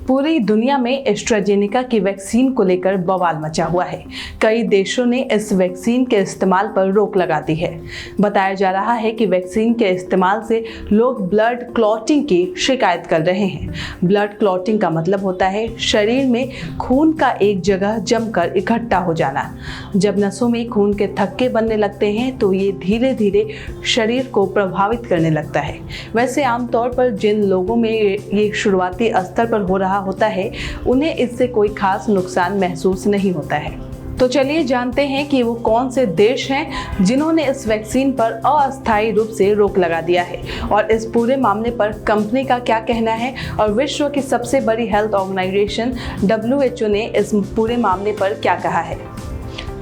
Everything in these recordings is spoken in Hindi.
पूरी दुनिया में एस्ट्राजेनेका की वैक्सीन को लेकर बवाल मचा हुआ है। कई देशों ने इस वैक्सीन के इस्तेमाल पर रोक लगा दी है। बताया जा रहा है कि वैक्सीन के इस्तेमाल से लोग ब्लड क्लॉटिंग की शिकायत कर रहे हैं। ब्लड क्लॉटिंग का मतलब होता है शरीर में खून का एक जगह जमकर इकट्ठा हो जाना। जब नसों में खून के थक्के बनने लगते हैं तो ये धीरे धीरे शरीर को प्रभावित करने लगता है। वैसे आमतौर पर जिन लोगों में ये शुरुआती स्तर पर हो रहा होता है उन्हें इससे कोई खास नुकसान महसूस नहीं होता है। तो चलिए जानते हैं कि वो कौन से देश हैं जिन्होंने इस वैक्सीन पर अस्थायी रूप से रोक लगा दिया है और इस पूरे मामले पर कंपनी का क्या कहना है और विश्व की सबसे बड़ी हेल्थ ऑर्गेनाइजेशन WHO ने इस पूरे मामले पर क्या कहा है।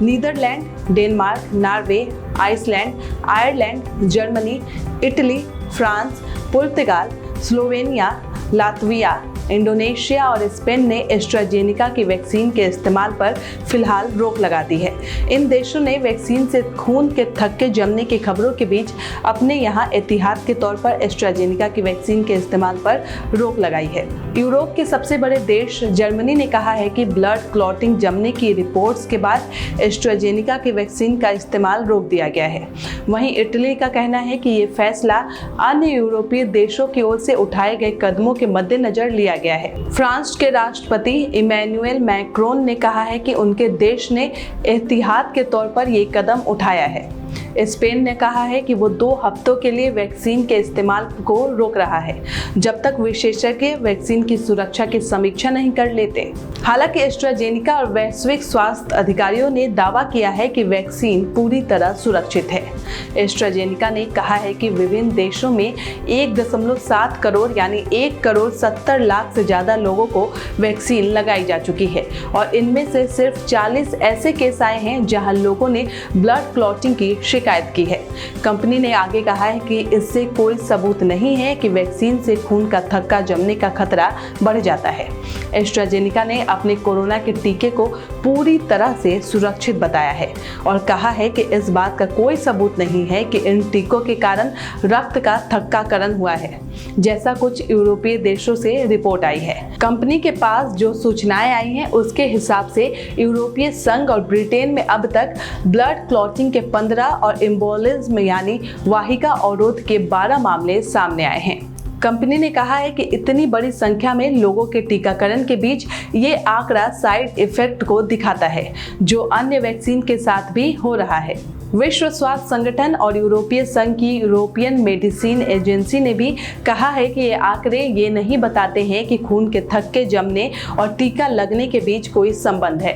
Netherlands, Denmark, Norway, Iceland, Ireland, Germany, Italy, France, पुर्तगाल, स्लोवेनिया, लातविया, इंडोनेशिया और स्पेन ने एस्ट्राजेनेका की वैक्सीन के इस्तेमाल पर फिलहाल रोक लगा दी है। इन देशों ने वैक्सीन से खून के थक्के जमने की खबरों के बीच अपने यहाँ एहतियात के तौर पर एस्ट्राजेनेका की वैक्सीन के इस्तेमाल पर रोक लगाई है। यूरोप के सबसे बड़े देश जर्मनी ने कहा है कि ब्लड क्लॉटिंग जमने की रिपोर्ट्स के बाद एस्ट्राजेनेका की वैक्सीन का इस्तेमाल रोक दिया गया है। वहीं इटली का कहना है कि ये फैसला अन्य यूरोपीय देशों की ओर से उठाए गए कदमों के मद्देनजर लिया गया है। फ्रांस के राष्ट्रपति इमैनुएल मैक्रोन ने कहा है कि उनके देश ने एहतियात के तौर पर ये कदम उठाया है। स्पेन ने कहा है कि वो 2 हफ्तों के लिए वैक्सीन के इस्तेमाल को रोक रहा है जब तक विशेषज्ञ वैक्सीन की सुरक्षा की समीक्षा नहीं कर लेते। हालांकि एस्ट्राजेनेका और वैश्विक स्वास्थ्य अधिकारियों ने दावा किया है कि वैक्सीन पूरी तरह सुरक्षित है। एस्ट्राजेनेका ने कहा है कि विभिन्न देशों में 1.7 करोड़ यानी 1,70,00,000 से ज्यादा लोगों को वैक्सीन लगाई जा चुकी है और इनमें से सिर्फ 40 ऐसे केस आए हैं जहां लोगों ने ब्लड क्लॉटिंग की शिकायत की है। कंपनी ने आगे कहा है कि इससे कोई सबूत नहीं है कि वैक्सीन से खून का थक्का जमने का खतरा बढ़ जाता है। एस्ट्राजेनेका ने अपने कोरोना के टीके को पूरी तरह से सुरक्षित बताया है और कहा है कि इस बात का कोई सबूत नहीं है कि इन टीकों के कारण रक्त का थक्काकरण हुआ है, जैसा कुछ यूरोपीय देशों से रिपोर्ट आई है। कंपनी के पास जो सूचनाएं आई हैं उसके हिसाब से यूरोपीय संघ और ब्रिटेन में अब तक ब्लड क्लॉटिंग के 15 और एम्बोलिज्म यानी वाहिका अवरोध के 12 मामले सामने आए हैं। कंपनी ने कहा है कि इतनी बड़ी संख्या में लोगों के टीकाकरण के बीच ये आंकड़ा साइड इफेक्ट को दिखाता है जो अन्य वैक्सीन के साथ भी हो रहा है। विश्व स्वास्थ्य संगठन और यूरोपीय संघ की यूरोपियन मेडिसिन एजेंसी ने भी कहा है कि ये आंकड़े ये नहीं बताते हैं कि खून के थक्के जमने और टीका लगने के बीच कोई संबंध है।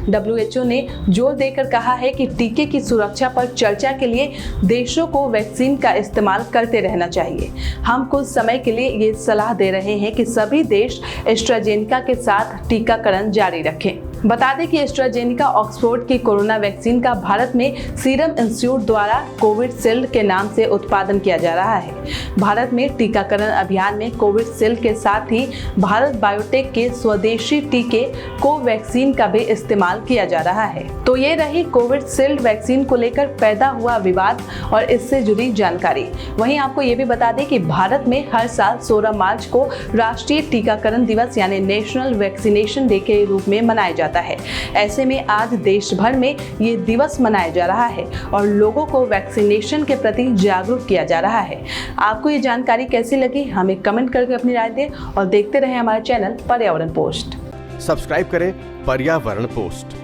WHO ने जोर देकर कहा है कि टीके की सुरक्षा पर चर्चा के लिए देशों को वैक्सीन का इस्तेमाल करते रहना चाहिए। हम कुछ समय के लिए ये सलाह दे रहे हैं कि सभी देश एस्ट्राजेनेका के साथ टीकाकरण जारी रखें। बता दें कि एस्ट्राजेनेका ऑक्सफोर्ड की कोरोना वैक्सीन का भारत में सीरम इंस्टीट्यूट द्वारा कोविशील्ड के नाम से उत्पादन किया जा रहा है। भारत में टीकाकरण अभियान में कोविशील्ड के साथ ही भारत बायोटेक के स्वदेशी टीके कोवैक्सीन का भी इस्तेमाल किया जा रहा है। तो ये रही कोविशील्ड वैक्सीन को लेकर पैदा हुआ विवाद और इससे जुड़ी जानकारी। वहीं आपको ये भी बता दें कि भारत में हर साल 16 मार्च को राष्ट्रीय टीकाकरण दिवस यानी नेशनल वैक्सीनेशन डे के रूप में मनाया जाता है। ऐसे में आज देश भर में ये दिवस मनाया जा रहा है और लोगों को वैक्सीनेशन के प्रति जागरूक किया जा रहा है। आपको ये जानकारी कैसी लगी हमें कमेंट करके अपनी राय दें और देखते रहें हमारे चैनल पर्यावरण पोस्ट। सब्सक्राइब करें पर्यावरण पोस्ट।